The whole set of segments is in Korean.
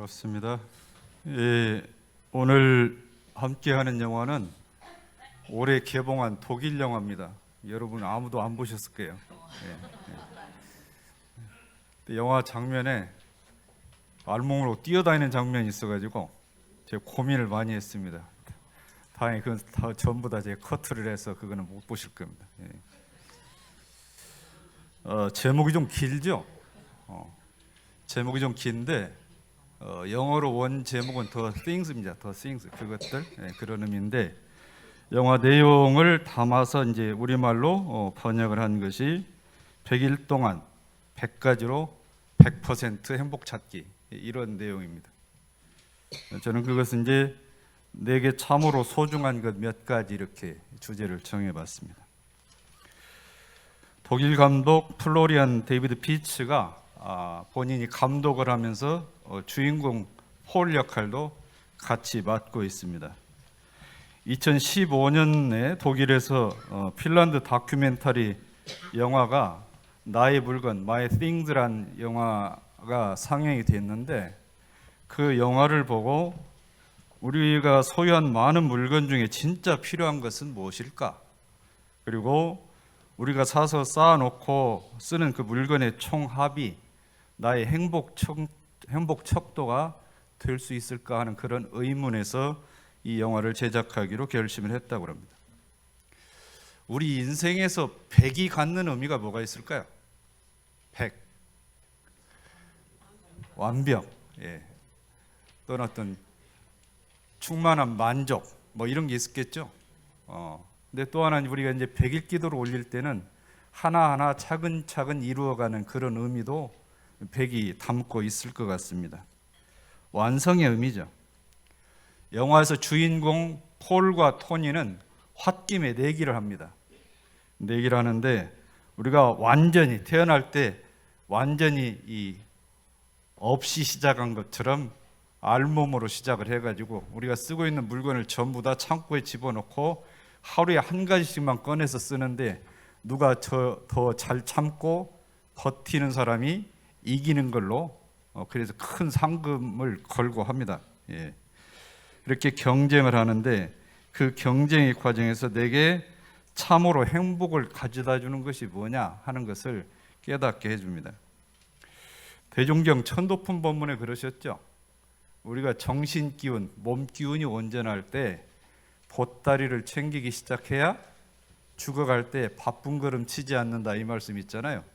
반갑습니다. 오늘 함께하는 영화는 올해 개봉한 독일 영화입니다. 여러분 아무도 안 보셨을 거예요. 영화 장면에 알몸으로 뛰어다니는 장면이 있어가지고 제가 고민을 많이 했습니다. 다행히 그건 다 전부 다 제가 커트를 해서 그거는 못 보실 겁니다. 제목이 좀 길죠? 제목이 좀 긴데 영어로 원 제목은 The Things입니다. The Things, 그것들, 그런 의미인데 영화 내용을 담아서 이제 우리말로 번역을 한 것이 100일 동안 100가지로 100% 행복 찾기, 이런 내용입니다. 저는 그것은 이제 내게 참으로 소중한 것 몇 가지, 이렇게 주제를 정해봤습니다. 독일 감독 플로리안 데이비드 피츠가 본인이 감독을 하면서 주인공 폴 역할도 같이 맡고 있습니다. 2015년에 독일에서 핀란드 다큐멘터리 영화가 나의 물건, My Things란 영화가 상영이 됐는데, 그 영화를 보고 우리가 소유한 많은 물건 중에 진짜 필요한 것은 무엇일까? 그리고 우리가 사서 쌓아놓고 쓰는 그 물건의 총합이 나의 행복 척도가 될 수 있을까 하는 그런 의문에서 이 영화를 제작하기로 결심을 했다고 합니다. 우리 인생에서 100이 갖는 의미가 뭐가 있을까요? 100. 완벽. 또는 어떤 충만한 만족, 뭐 이런 게 있었겠죠. 근데 또 하나는 우리가 이제 100일 기도를 올릴 때는 하나하나 차근차근 이루어가는 그런 의미도 100이 담고 있을 것 같습니다. 완성의 의미죠. 영화에서 주인공 폴과 토니는 홧김에 내기를 합니다. 내기를 하는데 우리가 완전히 태어날 때 완전히 없이 시작한 것처럼 알몸으로 시작을 해가지고 우리가 쓰고 있는 물건을 전부 다 창고에 집어넣고 하루에 한 가지씩만 꺼내서 쓰는데 누가 더 잘 참고 버티는 사람이 이기는 걸로, 그래서 큰 상금을 걸고 합니다. 이렇게 경쟁을 하는데 그 경쟁의 과정에서 내게 참으로 행복을 가져다 주는 것이 뭐냐 하는 것을 깨닫게 해줍니다. 대종경 천도품 본문에 그러셨죠. 우리가 정신 기운, 몸 기운이 온전할 때 보따리를 챙기기 시작해야 죽어갈 때 바쁜 걸음 치지 않는다, 이 말씀 있잖아요.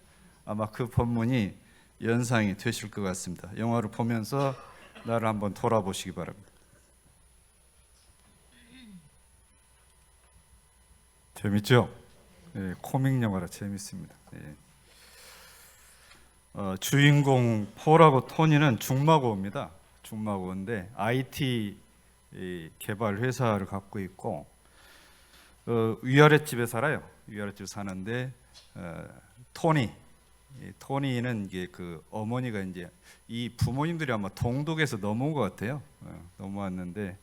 아마 그 본문이 연상이 되실 것 같습니다. 영화를 보면서 나를 한번 돌아보시기 바랍니다. 재밌죠? 코믹 영화라 재밌습니다. 주인공 폴하고 토니는 중마고입니다. 중마고인데 IT 개발 회사를 갖고 있고 위아랫집에 살아요. 위아랫집에 사는데 토니는 이게 그 어머니가 이제 이 부모님들이 아마 동독에서 넘어온 것 같아요. 넘어왔는데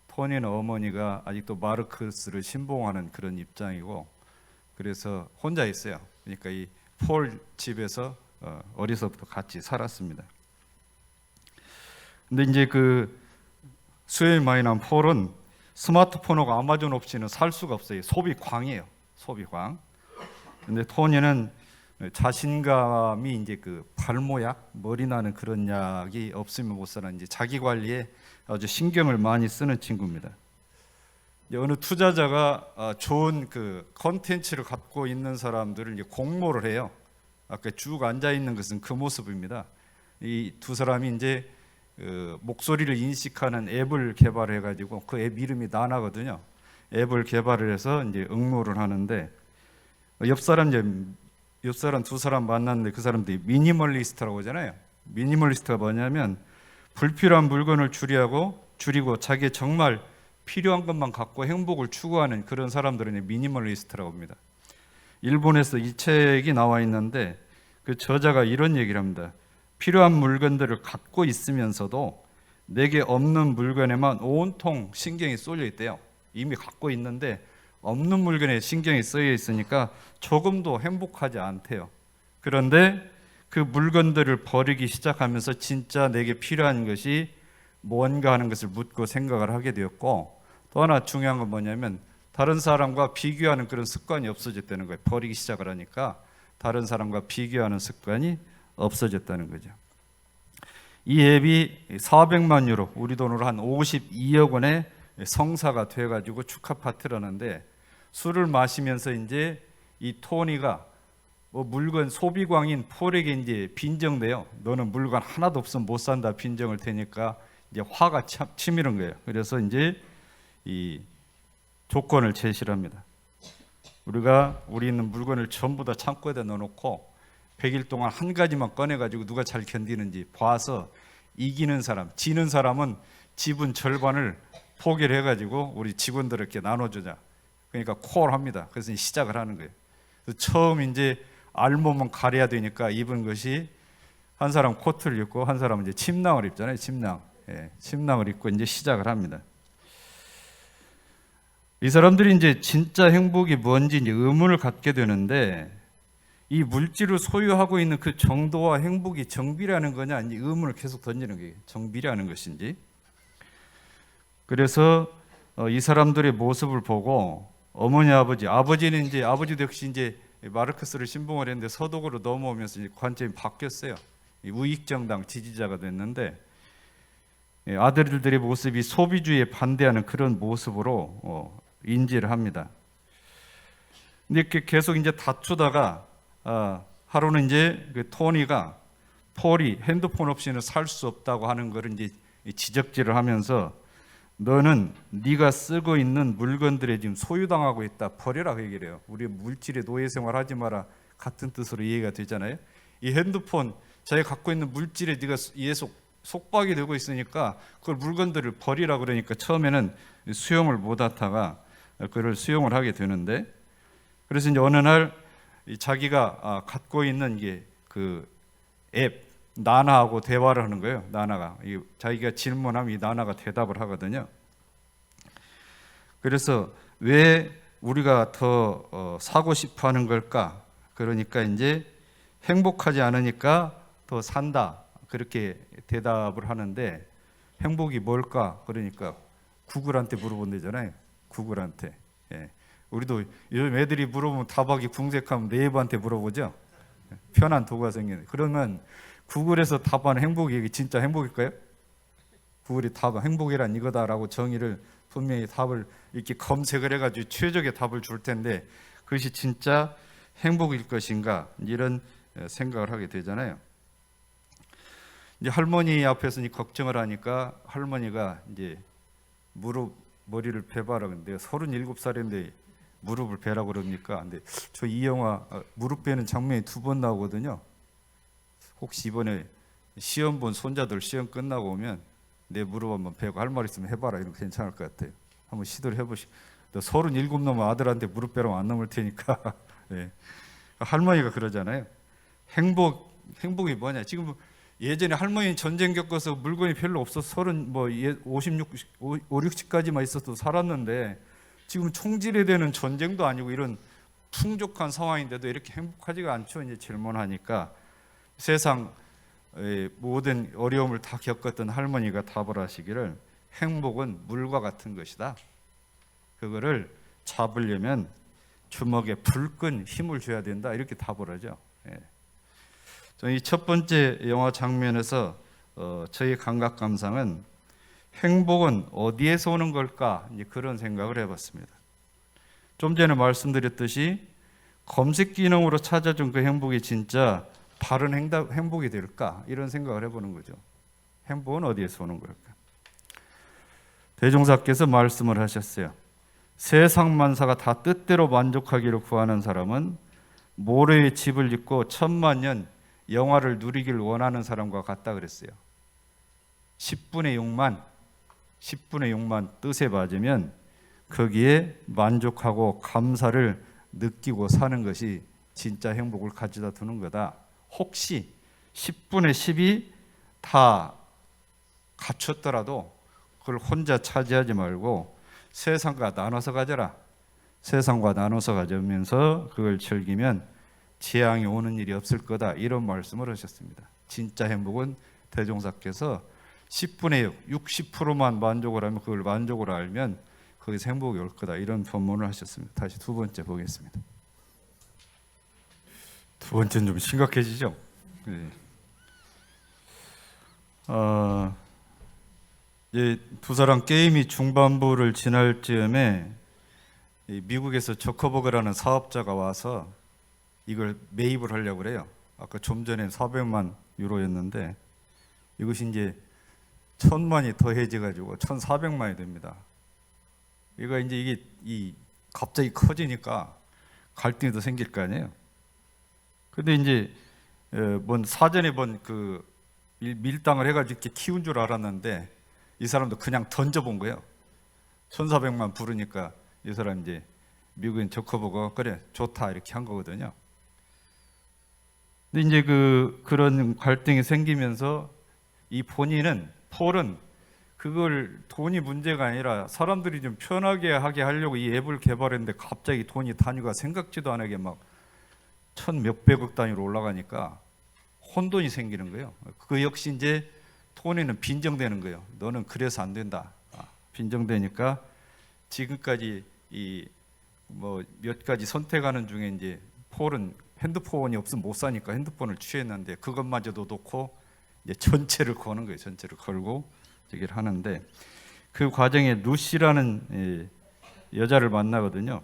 토니는 어머니가 아직도 마르크스를 신봉하는 그런 입장이고, 그래서 혼자 있어요. 그러니까 이 폴 집에서 어려서부터 같이 살았습니다. 근데 이제 그 수요일 많이 난 폴은 스마트폰하고 아마존 없이는 살 수가 없어요. 소비광이에요. 소비광. 근데 토니는 자신감이 이제 그 발모약, 머리 나는 그런 약이 없으면 못 살아. 이제 자기 관리에 아주 신경을 많이 쓰는 친구입니다. 어느 투자자가 좋은 그 콘텐츠를 갖고 있는 사람들을 이제 공모를 해요. 아까 쭉 앉아 있는 것은 그 모습입니다. 이 두 사람이 이제 목소리를 인식하는 앱을 개발해 가지고 그 앱 이름이 나나거든요. 앱을 개발을 해서 이제 응모를 하는데 옆 사람 두 사람 만났는데 그 사람들이 미니멀리스트라고 하잖아요. 미니멀리스트가 뭐냐면 불필요한 물건을 줄이고 자기 정말 필요한 것만 갖고 행복을 추구하는 그런 사람들은 미니멀리스트라고 합니다. 일본에서 이 책이 나와 있는데 그 저자가 이런 얘기를 합니다. 필요한 물건들을 갖고 있으면서도 내게 없는 물건에만 온통 신경이 쏠려 있대요. 이미 갖고 있는데 없는 물건에 신경이 쓰여 있으니까 조금도 행복하지 않대요. 그런데 그 물건들을 버리기 시작하면서 진짜 내게 필요한 것이 뭔가 하는 것을 묻고 생각을 하게 되었고, 또 하나 중요한 건 뭐냐면 다른 사람과 비교하는 그런 습관이 없어졌다는 거예요. 버리기 시작을 하니까 다른 사람과 비교하는 습관이 없어졌다는 거죠. 이 앱이 400만 유로, 우리 돈으로 한 52억 원의 성사가 돼가지고 축하 파티를 하는데, 술을 마시면서 이제 이 토니가 뭐 물건 소비광인 폴에게 이제 빈정돼요. 너는 물건 하나도 없으면 못 산다 빈정을 대니까 이제 화가 치밀은 거예요. 그래서 이제 이 조건을 제시를 합니다. 우리 있는 물건을 전부 다 창고에다 넣어놓고 100일 동안 한 가지만 꺼내가지고 누가 잘 견디는지 봐서 이기는 사람, 지는 사람은 지분 절반을 포기를 해가지고 우리 직원들에게 나눠주자. 그러니까 콜 합니다. 그래서 시작을 하는 거예요. 그래서 처음 이제 알몸은 가려야 되니까 입은 것이, 한 사람 코트를 입고 한 사람은 이제 침낭을 입잖아요. 침낭. 예, 침낭을 입고 이제 시작을 합니다. 이 사람들이 이제 진짜 행복이 뭔지 이제 의문을 갖게 되는데, 이 물질을 소유하고 있는 그 정도와 행복이 정비라는 거냐, 이제 의문을 계속 던지는 거예요. 정비라는 것인지. 그래서 이 사람들의 모습을 보고 어머니, 아버지는 이제 아버지도 역시 이제 마르크스를 신봉을 했는데 서독으로 넘어오면서 이제 관점이 바뀌었어요. 우익정당 지지자가 됐는데, 아들들의 모습이 소비주의에 반대하는 그런 모습으로 인지를 합니다. 근데 이렇게 계속 이제 다투다가 하루는 이제 그 토니가 폴이 핸드폰 없이는 살 수 없다고 하는 거를 이제 지적질을 하면서, 너는 네가 쓰고 있는 물건들에 지금 소유당하고 있다, 버려라, 그 얘기를 해요. 우리 물질의 노예 생활하지 마라, 같은 뜻으로 이해가 되잖아요. 이 핸드폰, 자기가 갖고 있는 물질에 네가 속박이 되고 있으니까 그걸 물건들을 버리라 그러니까 처음에는 수용을 못하다가 그걸 수용을 하게 되는데, 그래서 이제 어느 날 자기가 갖고 있는 게 그 앱 나나하고 대화를 하는 거예요. 나나가 자기가 질문하면 이 나나가 대답을 하거든요. 그래서 왜 우리가 더 사고 싶어 하는 걸까? 그러니까 이제 행복하지 않으니까 더 산다, 그렇게 대답을 하는데, 행복이 뭘까? 그러니까 구글한테 물어본대잖아요. 구글한테. 예. 우리도 요즘 애들이 물어보면 답하기 궁색하면 네이버한테 물어보죠. 편한 도구가 생기는. 그러면 구글에서 답하는 행복이 이게 진짜 행복일까요? 구글이 답은 행복이란 이거다라고 정의를 분명히 답을 이렇게 검색을 해가지고 최적의 답을 줄 텐데, 그것이 진짜 행복일 것인가, 이런 생각을 하게 되잖아요. 이제 할머니 앞에서 걱정을 하니까 할머니가 이제 머리를 베봐라. 근데 37살인데 무릎을 베라고 그럽니까? 근데 저 이 영화 무릎 베는 장면이 2번 나오거든요. 혹시 이번에 시험 본 손자들 시험 끝나고 오면 내 무릎 한번 베고 할 말 있으면 해봐라, 이런 거 괜찮을 것 같아요. 한번 시도를 해보시. 너 37 넘으면 아들한테 무릎 베라고 안 넘을 테니까. 네. 할머니가 그러잖아요. 행복이 뭐냐? 지금 예전에 할머니 전쟁 겪어서 물건이 별로 없어서 56, 60까지만 있어도 살았는데, 지금 총질에 되는 전쟁도 아니고 이런 풍족한 상황인데도 이렇게 행복하지가 않죠. 이제 질문하니까 세상 모든 어려움을 다 겪었던 할머니가 답을 하시기를, 행복은 물과 같은 것이다. 그거를 잡으려면 주먹에 불끈 힘을 줘야 된다, 이렇게 답을 하죠. 저는 이 첫 번째 영화 장면에서 저희 감각 감상은 행복은 어디에서 오는 걸까, 이제 그런 생각을 해봤습니다. 좀 전에 말씀드렸듯이 검색 기능으로 찾아준 그 행복이 진짜 바른 행복이 될까, 이런 생각을 해보는 거죠. 행복은 어디에서 오는 걸까? 대종사께서 말씀을 하셨어요. 세상 만사가 다 뜻대로 만족하기를 구하는 사람은 모래의 집을 짓고 1000만 년 영화를 누리길 원하는 사람과 같다 그랬어요. 10분의 6만 뜻에 맞으면 거기에 만족하고 감사를 느끼고 사는 것이 진짜 행복을 가져다 두는 거다. 혹시 10분의 10이 다 갖췄더라도 그걸 혼자 차지하지 말고 세상과 나눠서 가져라. 세상과 나눠서 가져오면서 그걸 즐기면 재앙이 오는 일이 없을 거다, 이런 말씀을 하셨습니다. 진짜 행복은 대종사께서 10분의 6, 60%만 만족을 하면 그걸 만족을 알면 거기서 행복이 올 거다. 이런 본문을 하셨습니다. 다시 두 번째 보겠습니다. 두 번째는 좀 심각해지죠. 네. 두 사람 게임이 중반부를 지날 즈음에 미국에서 저커버그라는 사업자가 와서 이걸 매입을 하려고 그래요. 아까 좀 전에 400만 유로였는데 이것이 이제 1000만이 더해져 가지고 1400만이 됩니다. 이게 갑자기 커지니까 갈등이 더 생길 거 아니에요. 근데 이제 사전에 그 밀당을 해가지고 이렇게 키운 줄 알았는데 이 사람도 그냥 던져본 거예요. 1400만 부르니까 이 사람 이제 미국인 저커버그가 그래 좋다 이렇게 한 거거든요. 근데 이제 그런 갈등이 생기면서 이 폴은 그걸 돈이 문제가 아니라 사람들이 좀 편하게 하게 하려고 이 앱을 개발했는데 갑자기 돈이 단위가 생각지도 않게 막 천 몇백억 단위로 올라가니까 혼돈이 생기는 거예요. 그 역시 이제 토니는 빈정되는 거예요. 너는 그래서 안 된다. 빈정되니까 지금까지 몇 가지 선택하는 중에 이제 폴은 핸드폰이 없으면 못 사니까 핸드폰을 취했는데 그것마저도 놓고 이제 전체를 거는 거예요. 전체를 걸고 얘기를 하는데 그 과정에 루시라는 여자를 만나거든요.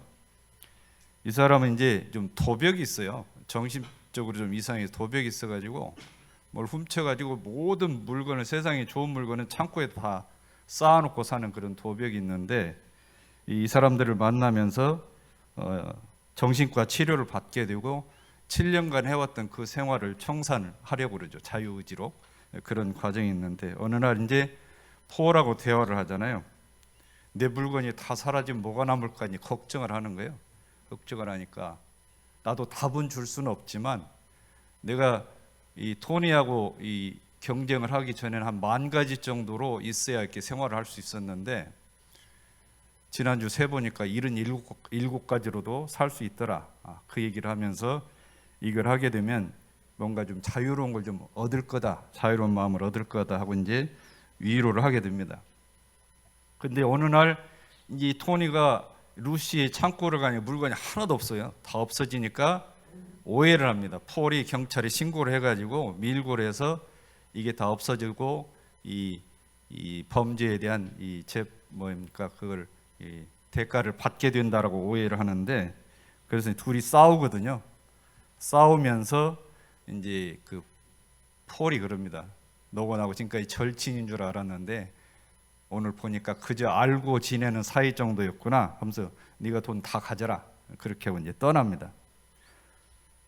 이 사람은 이제 좀 도벽이 있어요. 정신적으로 좀 이상해서 도벽이 있어가지고 뭘 훔쳐가지고 모든 물건을 세상에 좋은 물건은 창고에 다 쌓아놓고 사는 그런 도벽이 있는데 이 사람들을 만나면서 정신과 치료를 받게 되고 7년간 해왔던 그 생활을 청산을 하려고 그러죠. 자유의지로 그런 과정이 있는데 어느 날 이제 폴하고 대화를 하잖아요. 내 물건이 다 사라지면 뭐가 남을까 걱정을 하는 거예요. 걱정을 하니까 나도 답은 줄 수는 없지만 내가 이 토니하고 이 경쟁을 하기 전에는 한 10,000가지 정도로 있어야 이렇게 생활을 할 수 있었는데 지난주 세보니까 77가지로도 살 수 있더라. 그 얘기를 하면서 이걸 하게 되면 뭔가 좀 자유로운 걸 좀 얻을 거다. 자유로운 마음을 얻을 거다 하고 이제 위로를 하게 됩니다. 근데 어느 날 이 토니가 루시의 창고를 가니 물건이 하나도 없어요. 다 없어지니까 오해를 합니다. 폴이 경찰에 신고를 해가지고 밀고를 해서 이게 다 없어지고 이 범죄에 대한 그걸 대가를 받게 된다라고 오해를 하는데 그래서 둘이 싸우거든요. 싸우면서 이제 그 폴이 그럽니다. 너고 나고 지금까지 절친인 줄 알았는데 오늘 보니까 그저 알고 지내는 사이 정도였구나 하면서 네가 돈 다 가져라 그렇게 하고 이제 떠납니다.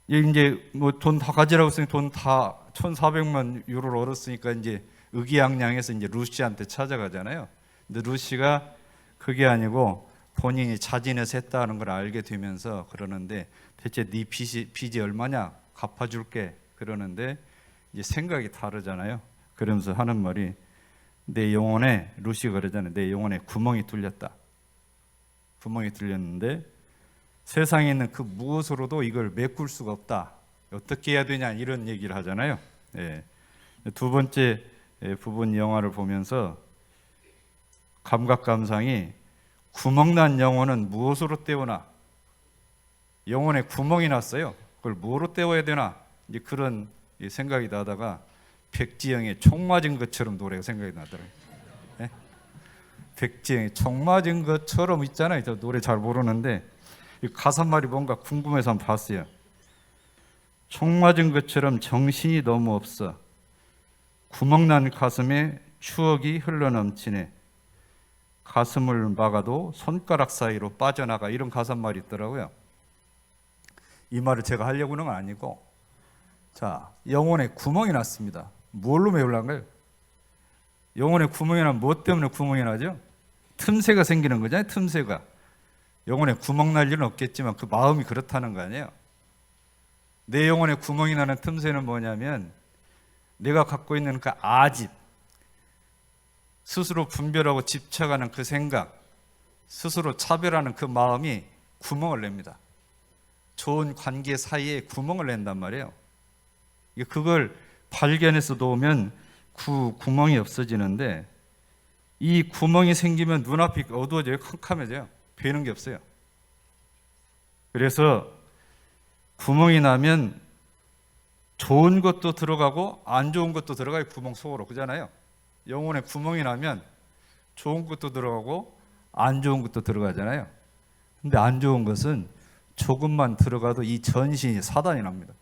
이제 돈 다 가지라고 했으니 돈 다 1,400만 유로를 얻었으니까 이제 의기양양해서 이제 루시한테 찾아가잖아요. 근데 루시가 그게 아니고 본인이 자진해서 했다는 걸 알게 되면서 그러는데 대체 네 빚이 얼마냐 갚아줄게 그러는데 이제 생각이 다르잖아요. 그러면서 하는 말이 내 영혼에 루시가 그러잖아요. 내 영혼에 구멍이 뚫렸다. 구멍이 뚫렸는데 세상에 있는 그 무엇으로도 이걸 메꿀 수가 없다. 어떻게 해야 되냐 이런 얘기를 하잖아요. 두 번째 부분 영화를 보면서 감각감상이 구멍난 영혼은 무엇으로 때우나 영혼에 구멍이 났어요. 그걸 뭐로 때워야 되나 이제 그런 생각이 나다가 백지영의 총 맞은 것처럼 노래가 생각이 나더라고요. 네? 백지영의 총 맞은 것처럼 있잖아요. 저 노래 잘 모르는데 가사말이 뭔가 궁금해서 한번 봤어요. 총 맞은 것처럼 정신이 너무 없어 구멍난 가슴에 추억이 흘러넘치네 가슴을 막아도 손가락 사이로 빠져나가 이런 가사말이 있더라고요. 이 말을 제가 하려고는 아니고 자 영혼에 구멍이 났습니다. 뭘로 메우려는 거예요? 영혼에 구멍이 나면 뭐 때문에 구멍이 나죠? 틈새가 생기는 거잖아요. 틈새가 영혼에 구멍 날 일은 없겠지만 그 마음이 그렇다는 거 아니에요. 내 영혼에 구멍이 나는 틈새는 뭐냐면 내가 갖고 있는 그 아집 스스로 분별하고 집착하는 그 생각 스스로 차별하는 그 마음이 구멍을 냅니다. 좋은 관계 사이에 구멍을 낸단 말이에요. 그걸 발견해서 놓으면 구멍이 없어지는데 이 구멍이 생기면 눈앞이 어두워져요. 캄캄해져요. 보이는 게 없어요. 그래서 구멍이 나면 좋은 것도 들어가고 안 좋은 것도 들어가요. 구멍 속으로. 그잖아요. 영혼에 구멍이 나면 좋은 것도 들어가고 안 좋은 것도 들어가잖아요. 근데 안 좋은 것은 조금만 들어가도 이 전신이 사단이 납니다.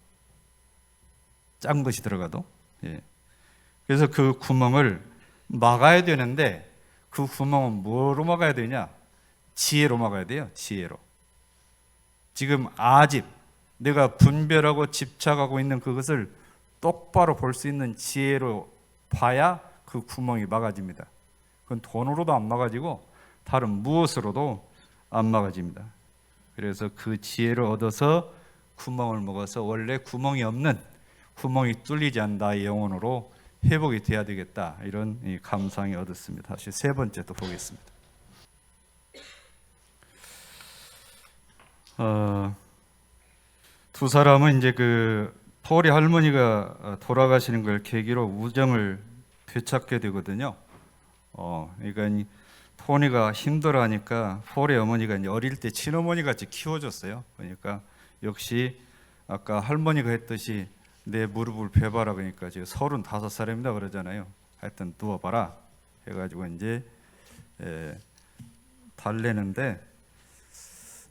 작은 것이 들어가도. 예. 그래서 그 구멍을 막아야 되는데 그 구멍은 뭐로 막아야 되냐? 지혜로 막아야 돼요. 지혜로. 지금 아집, 내가 분별하고 집착하고 있는 그것을 똑바로 볼 수 있는 지혜로 봐야 그 구멍이 막아집니다. 그건 돈으로도 안 막아지고 다른 무엇으로도 안 막아집니다. 그래서 그 지혜를 얻어서 구멍을 먹어서 원래 구멍이 없는, 구멍이 뚫리지 않는 나의 영혼으로 회복이 돼야 되겠다, 이런 감상이 얻었습니다. 다시 세 번째 또 보겠습니다. 두 사람은 이제 그 폴이 할머니가 돌아가시는 걸 계기로 우정을 되찾게 되거든요. 그러니까 토니가 힘들어하니까 폴의 어머니가 이제 어릴 때 친어머니 같이 키워줬어요. 그러니까 역시 아까 할머니가 했듯이 내 무릎을 베봐라, 그러니까 지금 35살입니다 그러잖아요. 하여튼 누워봐라 해가지고 이제 달래는데,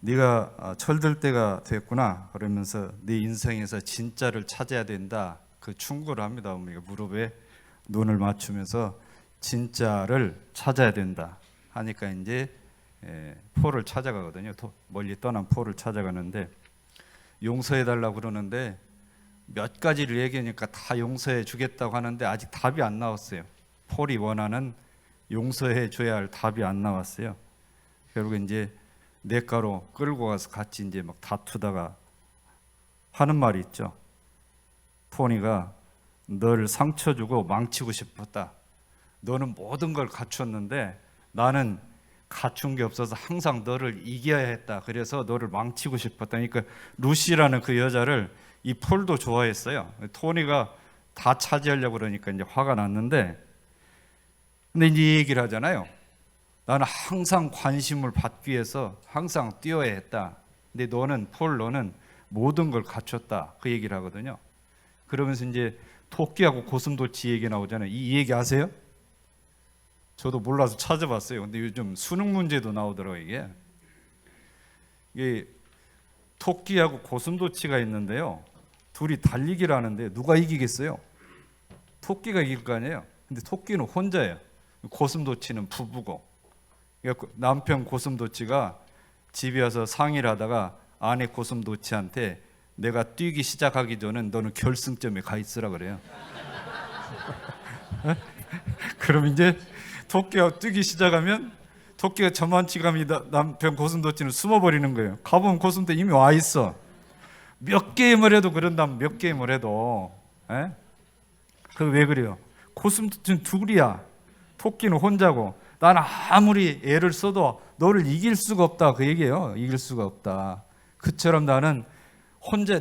네가 철들 때가 됐구나 그러면서 네 인생에서 진짜를 찾아야 된다, 그 충고를 합니다. 어머니가 무릎에 눈을 맞추면서 진짜를 찾아야 된다 하니까 이제 폴을 찾아가거든요. 멀리 떠난 폴을 찾아가는데 용서해 달라고 그러는데 몇 가지를 얘기하니까 다 용서해 주겠다고 하는데 아직 답이 안 나왔어요. 폴이 원하는 용서해 줘야 할 답이 안 나왔어요. 결국 이제 냇가로 끌고 가서 같이 이제 막 다투다가 하는 말이 있죠. 토니가 너를 상처 주고 망치고 싶었다. 너는 모든 걸 갖췄는데 나는 갖춘 게 없어서 항상 너를 이겨야 했다. 그래서 너를 망치고 싶었다. 그러니까 루시라는 그 여자를 이 폴도 좋아했어요. 토니가 다 차지하려고 그러니까 이제 화가 났는데, 근데 이제 이 얘기를 하잖아요. 나는 항상 관심을 받기 위해서 항상 뛰어야 했다. 근데 너는 모든 걸 갖췄다. 그 얘기를 하거든요. 그러면서 이제 토끼하고 고슴도치 얘기 나오잖아요. 이 얘기 아세요? 저도 몰라서 찾아봤어요. 근데 요즘 수능 문제도 나오더라고요. 이게 토끼하고 고슴도치가 있는데요. 둘이 달리기를 하는데 누가 이기겠어요? 토끼가 이길 거 아니에요. 근데 토끼는 혼자예요. 고슴도치는 부부고. 남편 고슴도치가 집에 와서 상의를 하다가 아내 고슴도치한테 내가 뛰기 시작하기 전에 너는 결승점에 가 있으라 그래요. 그럼 이제 토끼가 뛰기 시작하면 토끼가 저만치 가면 남편 고슴도치는 숨어버리는 거예요. 가보면 고슴도치 이미 와 있어. 몇 게임을 해도 그런다면 몇 게임을 해도. 그 왜 그래요? 고슴도치는 둘이야. 토끼는 혼자고. 나는 아무리 애를 써도 너를 이길 수가 없다, 그 얘기예요. 이길 수가 없다. 그처럼 나는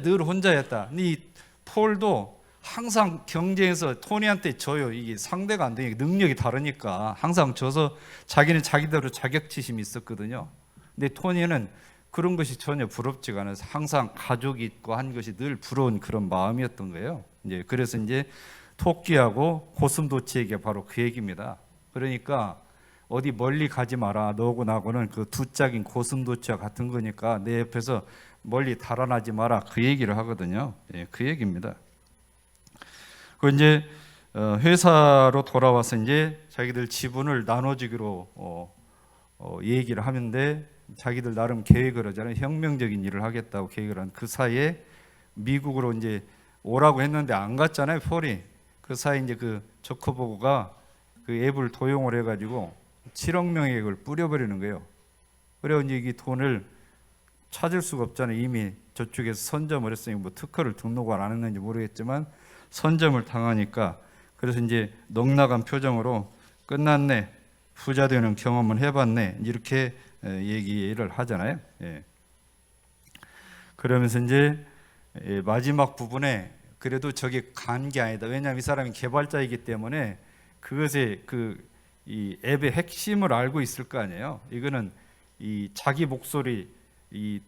늘 혼자였다. 이 폴도 항상 경쟁에서 토니한테 져요. 이게 상대가 안 되니까, 능력이 다르니까 항상 져서 자기는 자기대로 자격지심이 있었거든요. 근데 토니는 그런 것이 전혀 부럽지가 않아서 항상 가족이 있고 한 것이 늘 부러운 그런 마음이었던 거예요. 이제 그래서 이제 토끼하고 고슴도치 얘기가 바로 그 얘기입니다. 그러니까 어디 멀리 가지 마라. 너하고 나하고는 그 두 짝인 고슴도치와 같은 거니까 내 옆에서 멀리 달아나지 마라. 그 얘기를 하거든요. 그 얘기입니다. 그 이제 회사로 돌아와서 이제 자기들 지분을 나눠주기로 얘기를 하는데, 자기들 나름 계획을 하잖아요. 혁명적인 일을 하겠다고 계획을 한 그 사이에 미국으로 이제 오라고 했는데 안 갔잖아요, 폴이. 그 사이에 이제 그 저커버그가 그 앱을 도용을 해가지고 7억 명의 앱을 뿌려버리는 거예요. 그래서 이제 이 돈을 찾을 수가 없잖아요. 이미 저쪽에서 선점을 했으니 뭐 특허를 등록을 안 했는지 모르겠지만 선점을 당하니까. 그래서 이제 넉나간 표정으로 끝났네, 부자 되는 경험을 해봤네, 이렇게 얘기를 하잖아요. 그러면서 이제 마지막 부분에 그래도 저게 간 게 아니다. 왜냐하면 이 사람이 개발자이기 때문에 그것의 이 앱의 핵심을 알고 있을 거 아니에요. 이거는 이 자기 목소리, 이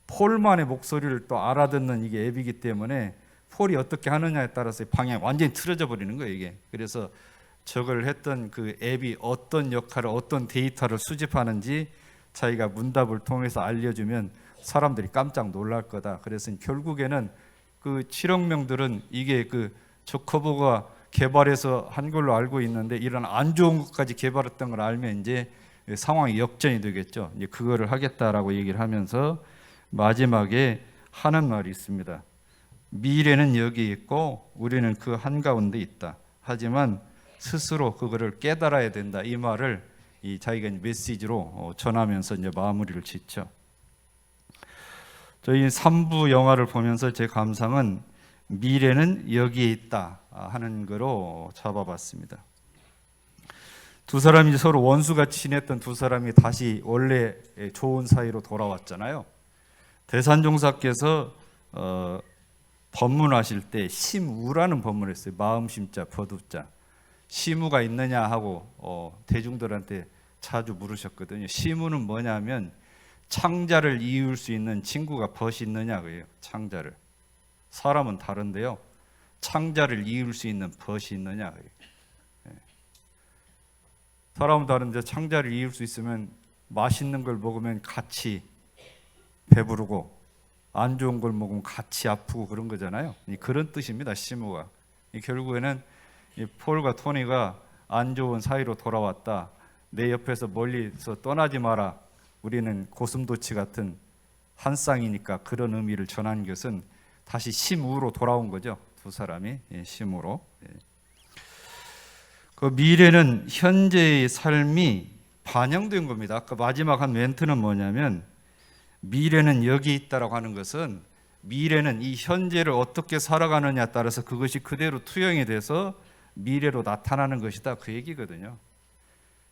폴만의 목소리를 또 알아듣는 이게 앱이기 때문에 폴이 어떻게 하느냐에 따라서 방향이 완전히 틀어져 버리는 거예요, 이게. 그래서 저걸 했던 그 앱이 어떤 역할을, 어떤 데이터를 수집하는지 자기가 문답을 통해서 알려주면 사람들이 깜짝 놀랄 거다. 그래서 결국에는 그 7억 명들은 이게 그 저커버가 개발해서 한 걸로 알고 있는데 이런 안 좋은 것까지 개발했던 걸 알면 이제 상황이 역전이 되겠죠. 이제 그거를 하겠다라고 얘기를 하면서 마지막에 하는 말이 있습니다. 미래는 여기 있고 우리는 그 한가운데 있다. 하지만 스스로 그거를 깨달아야 된다. 이 말을 이 자기가 메시지로 전하면서 이제 마무리를 짓죠. 저희 3부 영화를 보면서 제 감상은 미래는 여기에 있다 하는 거로 잡아봤습니다. 두 사람이 서로 원수같이 지냈던 두 사람이 다시 원래 좋은 사이로 돌아왔잖아요. 대산종사께서 법문하실 때 심우라는 법문을 했어요. 마음심자 버두자. 시무가 있느냐 하고 대중들한테 자주 물으셨거든요. 시무는 뭐냐면 창자를 이을 수 있는 친구가 벗이 있느냐 그래요. 창자를. 사람은 다른데요. 창자를 이을 수 있는 벗이 있느냐 그래요. 사람은 다른데 창자를 이을 수 있으면 맛있는 걸 먹으면 같이 배부르고 안 좋은 걸 먹으면 같이 아프고 그런 거잖아요. 그런 뜻입니다. 시무가. 결국에는 폴과 토니가 안 좋은 사이로 돌아왔다. 내 옆에서 멀리서 떠나지 마라. 우리는 고슴도치 같은 한 쌍이니까 그런 의미를 전한 것은 다시 심우로 돌아온 거죠. 두 사람이 심우로. 그 미래는 현재의 삶이 반영된 겁니다. 아까 마지막 한 멘트는 뭐냐면 미래는 여기 있다라고 하는 것은 미래는 이 현재를 어떻게 살아가느냐에 따라서 그것이 그대로 투영이 돼서 미래로 나타나는 것이다. 그 얘기거든요.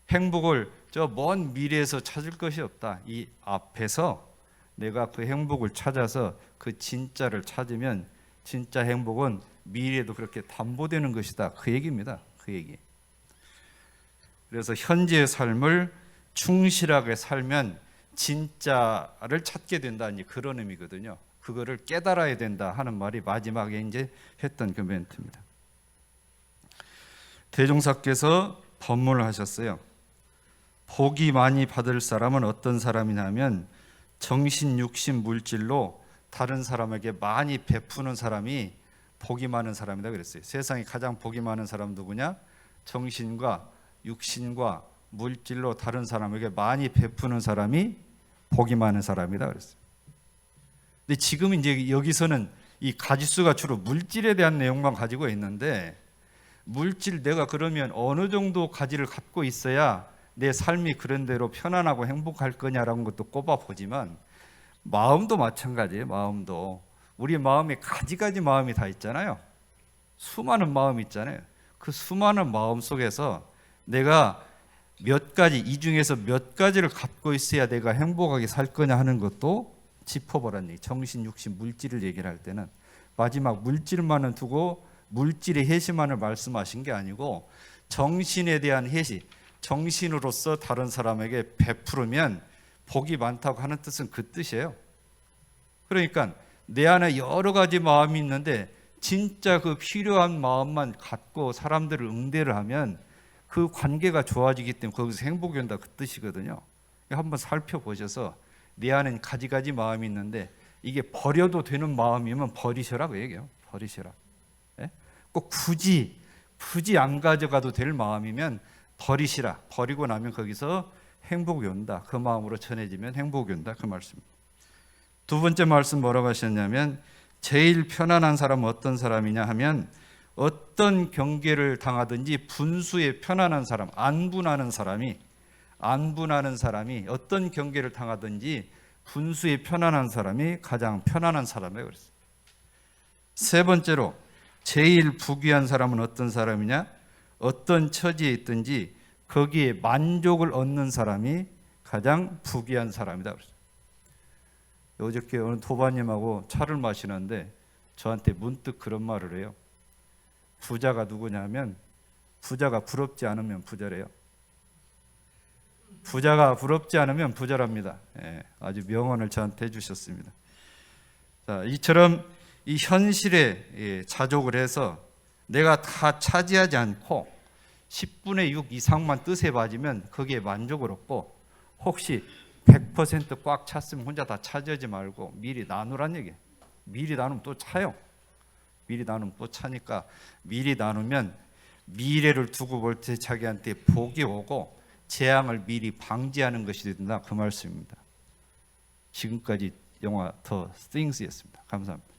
행복을 저 먼 미래에서 찾을 것이 없다. 이 앞에서 내가 그 행복을 찾아서 그 진짜를 찾으면 진짜 행복은 미래에도 그렇게 담보되는 것이다. 그 얘기입니다. 그 얘기. 그래서 현재의 삶을 충실하게 살면 진짜를 찾게 된다. 그런 의미거든요. 그거를 깨달아야 된다 하는 말이 마지막에 이제 했던 그 멘트입니다. 대종사께서 법문을 하셨어요. 복이 많이 받을 사람은 어떤 사람이냐면 정신, 육신, 물질로 다른 사람에게 많이 베푸는 사람이 복이 많은 사람이다 그랬어요. 세상에 가장 복이 많은 사람 누구냐? 정신과 육신과 물질로 다른 사람에게 많이 베푸는 사람이 복이 많은 사람이다 그랬어요. 근데 지금 이제 여기서는 이 가지수가 주로 물질에 대한 내용만 가지고 있는데 물질 내가 그러면 어느 정도 가지를 갖고 있어야 내 삶이 그런 대로 편안하고 행복할 거냐라는 것도 꼽아보지만 마음도 마찬가지예요. 마음도 우리 마음에 가지가지 마음이 다 있잖아요. 수많은 마음이 있잖아요. 그 수많은 마음 속에서 내가 몇 가지, 이 중에서 몇 가지를 갖고 있어야 내가 행복하게 살 거냐 하는 것도 짚어보라는 얘기. 정신, 육신, 물질을 얘기를 할 때는 마지막 물질만은 두고 물질의 해시만을 말씀하신 게 아니고 정신에 대한 해시, 정신으로서 다른 사람에게 베풀으면 복이 많다고 하는 뜻은 그 뜻이에요. 그러니까 내 안에 여러 가지 마음이 있는데 진짜 그 필요한 마음만 갖고 사람들을 응대를 하면 그 관계가 좋아지기 때문에 거기서 행복이 온다 그 뜻이거든요. 한번 살펴보셔서 내 안엔 가지가지 마음이 있는데 이게 버려도 되는 마음이면 버리셔라 그 얘기예요. 버리셔라. 꼭 굳이 안 가져가도 될 마음이면 버리시라. 버리고 나면 거기서 행복이 온다. 그 마음으로 전해지면 행복이 온다. 그 말씀입니다. 두 번째 말씀 뭐라고 하셨냐면 제일 편안한 사람은 어떤 사람이냐 하면 어떤 경계를 당하든지 분수에 편안한 사람, 안분하는 사람이 어떤 경계를 당하든지 분수에 편안한 사람이 가장 편안한 사람이라고 그랬어요. 세 번째로 제일 부귀한 사람은 어떤 사람이냐? 어떤 처지에 있든지 거기에 만족을 얻는 사람이 가장 부귀한 사람이다 그랬어요. 어저께 어느 도반님하고 차를 마시는데 저한테 문득 그런 말을 해요. 부자가 누구냐면 부자가 부럽지 않으면 부자래요. 부자가 부럽지 않으면 부자랍니다. 예, 아주 명언을 저한테 해주셨습니다. 자, 이처럼 이 현실에 자족을 해서 내가 다 차지하지 않고 10분의 6 이상만 뜻에 맞으면 거기에 만족을 얻고, 혹시 100% 꽉 찼으면 혼자 다 차지하지 말고 미리 나누란 얘기예요. 미리 나누면 또 차요. 미리 나누면 또 차니까 미리 나누면 미래를 두고 볼 때 자기한테 복이 오고 재앙을 미리 방지하는 것이 된다, 그 말씀입니다. 지금까지 영화 더 띵스였습니다. 감사합니다.